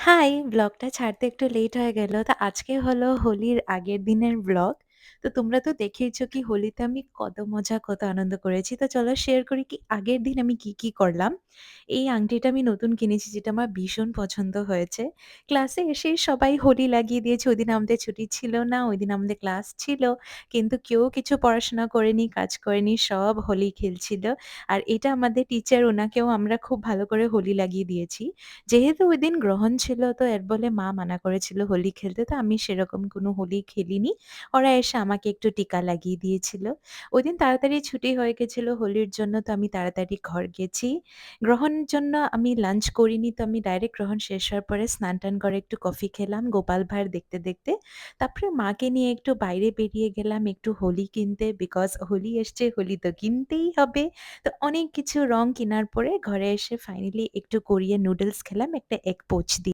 High! ব্লগটা ছাড়তে একটু লেট হয়ে গেল। তো আজকে হলো হোলির আগের দিনের ব্লগ। তো তোমরা তো দেখেইছো কি হোলিতে আমি কত মজা, কত আনন্দ করেছি। তো চলো শেয়ার করি কি আগের দিন আমি কি করলাম। এই আংটিটা আমি নতুন কিনেছি যেটা আমার ভীষণ পছন্দ হয়েছে। ক্লাসে এসেই সবাই হোলি লাগিয়ে দিয়েছে। ওইদিন আমাদের ছুটি ছিল না, ওইদিন আমাদের ক্লাস ছিল। কিন্তু কেউ কিছু পড়াশোনা করেনি, কাজ করেনি, সব হোলি খেলছিল। আর এটা আমাদের টিচার উনাকেও আমরা খুব ভালো করে হোলি লাগিয়ে দিয়েছি। যেহেতু ওইদিন গ্রহণ ছিল তো এর বলে মা মানা করেছিল হোলি খেলতে। তো আমি সেরকম কোনো হোলি খেলিনি। ওরা এসে আমাকে একটু টিকা লাগিয়ে দিয়েছিল। ওইদিন তাড়াতাড়ি ছুটি হয়ে গেছিল হোলির জন্য তো আমি তাড়াতাড়ি ঘর গেছি। গ্রহণের জন্য আমি লাঞ্চ করিনি তো আমি ডাইরেক্ট গ্রহণ শেষ হওয়ার পরে স্নান-টান করে একটু কফি খেলাম গোপাল ভাঁড় দেখতে। তারপরে মাকে নিয়ে একটু বাইরে বেরিয়ে গেলাম একটু হোলি কিনতে বিকজ হোলি এসছে হোলি তো কিনতেই হবে। তো অনেক কিছু রং কেনার পরে ঘরে এসে ফাইনালি একটু কোরিয়ান নুডলস খেলাম একটা এগ পোচ দিয়ে।